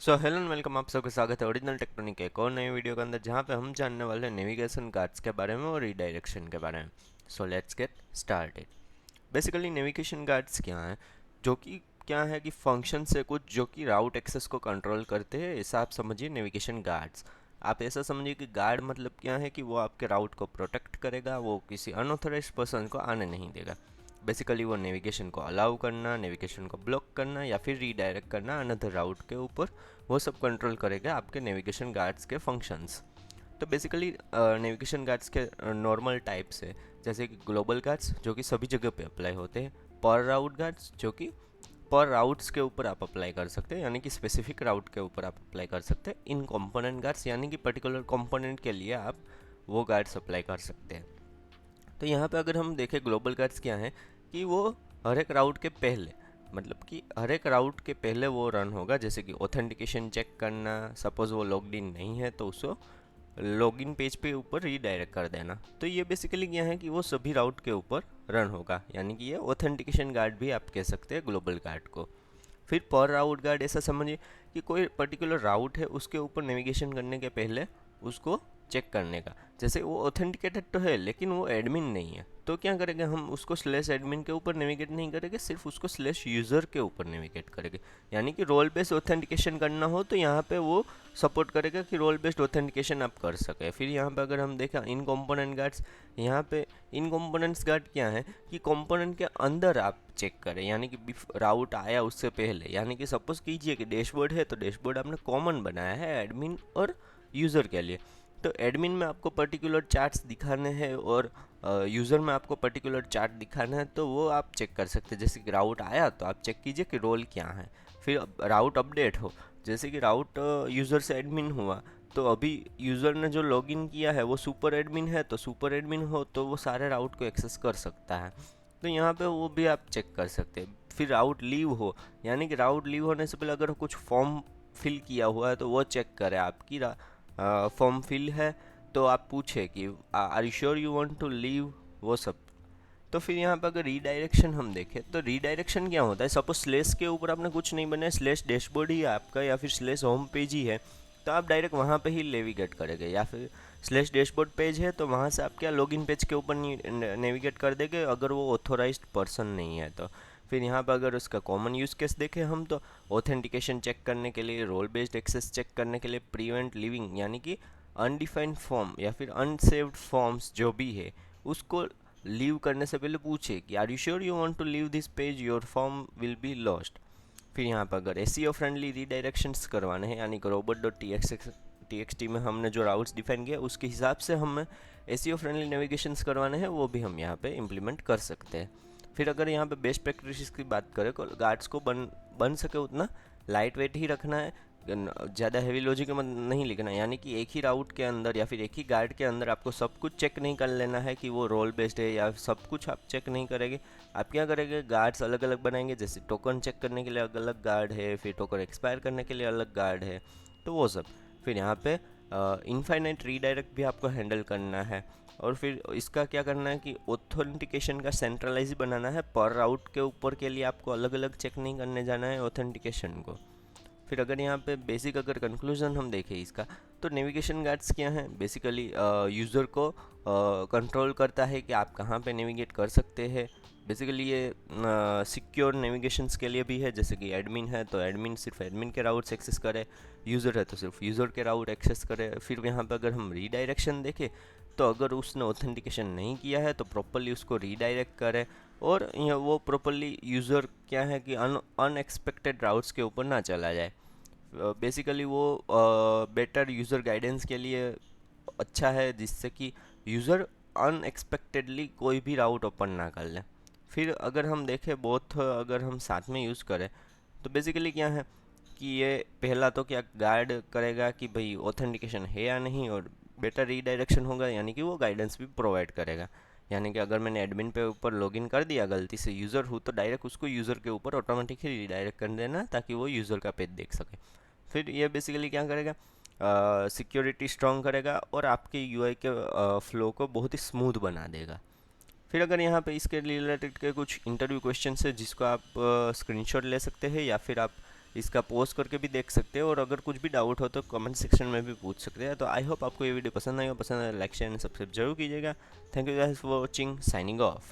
So hello and welcome, आप सबका स्वागत है ओरिजिनल टेक्ट्रॉनिक के एक और नए वीडियो के अंदर, जहाँ पे हम जानने वाले हैं नेविगेशन कार्ड्स के बारे में और रिडायरेक्शन के बारे में। So let's get started. Basically navigation cards क्या हैं, जो कि क्या है कि फंक्शन से कुछ जो कि राउट एक्सेस को कंट्रोल करते हैं, ऐसा आप समझिए नेविगेशन गार्ड्स। आप ऐसा समझिए कि गार्ड मतलब क्या है कि वो आपके राउट को प्रोटेक्ट करेगा, वो किसी अनऑथराइज पर्सन को आने नहीं देगा। बेसिकली वो नेविगेशन को अलाउ करना, नेविगेशन को ब्लॉक करना या फिर रीडायरेक्ट करना अनदर राउट के ऊपर, वो सब कंट्रोल करेगा आपके नेविगेशन गार्ड्स के फंक्शंस। तो बेसिकली नेविगेशन गार्ड्स के नॉर्मल टाइप्स है, जैसे कि ग्लोबल गार्ड्स जो कि सभी जगह पे अप्लाई होते हैं, पर राउट गार्ड्स जो कि पर राउट्स के ऊपर आप अप्लाई कर सकते हैं, यानी कि स्पेसिफिक राउट के ऊपर आप अप्लाई कर सकते हैं। इन कंपोनेंट गार्ड्स यानी कि पर्टिकुलर कंपोनेंट के लिए आप वो गार्ड्स अप्लाई कर सकते हैं। तो यहाँ पे अगर हम देखें ग्लोबल गार्ड्स क्या हैं कि वो हर एक राउट के पहले, मतलब कि हर एक राउट के पहले वो रन होगा। जैसे कि ऑथेंटिकेशन चेक करना, सपोज़ वो लॉग्ड इन नहीं है तो उसको लॉगिन पेज पे ऊपर रीडायरेक्ट कर देना। तो ये बेसिकली क्या है कि वो सभी राउट के ऊपर रन होगा, यानी कि ये ऑथेंटिकेशन गार्ड भी आप कह सकते हैं ग्लोबल गार्ड को। फिर पर राउट गार्ड ऐसा समझिए कि कोई पर्टिकुलर राउट है, उसके ऊपर नेविगेशन करने के पहले उसको चेक करने का। जैसे वो ऑथेंटिकेटेड तो है लेकिन वो एडमिन नहीं है, तो क्या करेंगे हम उसको स्लेश एडमिन के ऊपर नेविगेट नहीं करेंगे, सिर्फ उसको स्लेश यूज़र के ऊपर नेविगेट करेंगे। यानी कि रोल बेस्ड ऑथेंटिकेशन करना हो तो यहाँ पे वो सपोर्ट करेगा कि रोल बेस्ड ऑथेंटिकेशन आप कर सके। फिर यहाँ पे अगर हम देखें इन कंपोनेंट गार्ड्स, यहाँ पे इन कंपोनेंट्स गार्ड क्या है कि कंपोनेंट के अंदर आप चेक करें, यानी कि राउट आया उससे पहले। यानी कि सपोज कीजिए कि डैशबोर्ड है, तो डैशबोर्ड आपने कॉमन बनाया है एडमिन और यूज़र के लिए। तो एडमिन में आपको पर्टिकुलर चार्ट्स दिखाने हैं और यूज़र में आपको पर्टिकुलर चार्ट दिखाना है, तो वो आप चेक कर सकते हैं। जैसे कि राउट आया तो आप चेक कीजिए कि रोल क्या है। फिर राउट अपडेट हो, जैसे कि राउट यूज़र से एडमिन हुआ, तो अभी यूज़र ने जो लॉगिन किया है वो सुपर एडमिन है, तो सुपर एडमिन हो तो वो सारे राउट को एक्सेस कर सकता है। तो यहाँ पे वो भी आप चेक कर सकते हैं। फिर राउट लीव हो, यानी कि राउट लीव होने से पहले अगर कुछ फॉर्म फिल किया हुआ है तो वो चेक करें आपकी फॉर्म फिल है, तो आप पूछे कि are you sure you want to leave, वो सब। तो फिर यहाँ पर अगर रीडायरेक्शन हम देखें तो रीडायरेक्शन क्या होता है, सपोज स्लेश के ऊपर आपने कुछ नहीं बनाया, स्लेश डैशबोर्ड ही है आपका या फिर स्लेश होम पेज ही है, तो आप डायरेक्ट वहाँ पे ही नेविगेट करेंगे। या फिर स्लेश डैशबोर्ड पेज है तो वहाँ से आप क्या लॉगिन पेज के ऊपर नेविगेट कर देंगे अगर वो ऑथोराइज्ड पर्सन नहीं है तो। फिर यहाँ पर अगर उसका कॉमन यूज़ केस देखें हम, तो ऑथेंटिकेशन चेक करने के लिए, रोल बेस्ड एक्सेस चेक करने के लिए, प्रिवेंट लिविंग यानी कि अनडिफाइंड फॉर्म या फिर अनसेव्ड फॉर्म्स जो भी है उसको लीव करने से पहले पूछे कि are you sure you want to leave this page, your form will be lost. फिर यहाँ पर अगर एसईओ फ्रेंडली रीडायरेक्शंस करवाने हैं, यानी कि robot.txt में हमने जो राउट्स डिफाइन किया उसके हिसाब से हमें एसईओ फ्रेंडली नेविगेशंस करवाने हैं, वो भी हम यहाँ पे इम्प्लीमेंट कर सकते हैं। फिर अगर यहाँ पे बेस्ट प्रैक्टिस की बात करें तो गार्ड्स को बन सके उतना लाइट वेट ही रखना है, ज़्यादा हैवी लॉजिक में नहीं लिखना है। यानी कि एक ही राउट के अंदर या फिर एक ही गार्ड के अंदर आपको सब कुछ चेक नहीं कर लेना है कि वो रोल बेस्ड है, या सब कुछ आप चेक नहीं करेंगे। आप क्या करेंगे, गार्ड्स अलग अलग बनाएंगे, जैसे टोकन चेक करने के लिए अलग अलग गार्ड है, फिर टोकन एक्सपायर करने के लिए अलग गार्ड है, तो वो सब। फिर यहाँ पे इनफाइनाइट रीडायरेक्ट भी आपको हैंडल करना है। और फिर इसका क्या करना है कि ऑथेंटिकेशन का सेंट्रलाइज बनाना है, पर राउट के ऊपर के लिए आपको अलग अलग चेक नहीं करने जाना है ऑथेंटिकेशन को। फिर अगर यहाँ पे बेसिक अगर कंक्लूजन हम देखें इसका, तो नेविगेशन गार्ड्स क्या हैं, बेसिकली यूज़र को कंट्रोल करता है कि आप कहाँ पे नेविगेट कर सकते हैं। बेसिकली ये सिक्योर नेविगेशंस के लिए भी है, जैसे कि एडमिन है तो एडमिन सिर्फ एडमिन के राउट्स एक्सेस करे, यूज़र है तो सिर्फ यूज़र के राउट एक्सेस करे। फिर यहाँ पे अगर हम रीडायरेक्शन देखें तो अगर उसने ऑथेंटिकेशन नहीं किया है तो प्रॉपरली उसको रीडायरेक्ट करे, और वो प्रॉपरली यूज़र क्या है कि अनएक्सपेक्टेड राउट्स के ऊपर ना चला जाए। बेसिकली वो बेटर यूज़र गाइडेंस के लिए अच्छा है, जिससे कि यूज़र अनएक्सपेक्टेडली कोई भी राउट ओपन ना कर ले। फिर अगर हम देखें बोथ, अगर हम साथ में यूज़ करें तो बेसिकली क्या है कि ये पहला तो क्या गाइड करेगा कि भाई ऑथेंटिकेशन है या नहीं, और बेटर रीडायरेक्शन होगा, यानी कि वो गाइडेंस भी प्रोवाइड करेगा। यानी कि अगर मैंने एडमिन पे ऊपर लॉगिन कर दिया गलती से यूज़र हूँ, तो डायरेक्ट उसको यूज़र के ऊपर ऑटोमेटिकली रीडायरेक्ट कर देना ताकि वो यूज़र का पेज देख सके। फिर ये बेसिकली क्या करेगा, सिक्योरिटी स्ट्रॉन्ग करेगा और आपके यूआई के फ्लो को बहुत ही स्मूथ बना देगा। फिर अगर यहाँ पे इसके रिलेटेड के कुछ इंटरव्यू क्वेश्चन है जिसको आप स्क्रीनशॉट ले सकते हैं, या फिर आप इसका पोस्ट करके भी देख सकते हैं, और अगर कुछ भी डाउट हो तो कमेंट सेक्शन में भी पूछ सकते हैं। तो आई होप आपको ये वीडियो पसंद आएगा, पसंद आए लाइक शेयर एंड सब्सक्राइब जरूर कीजिएगा। Thank you guys for watching, signing off.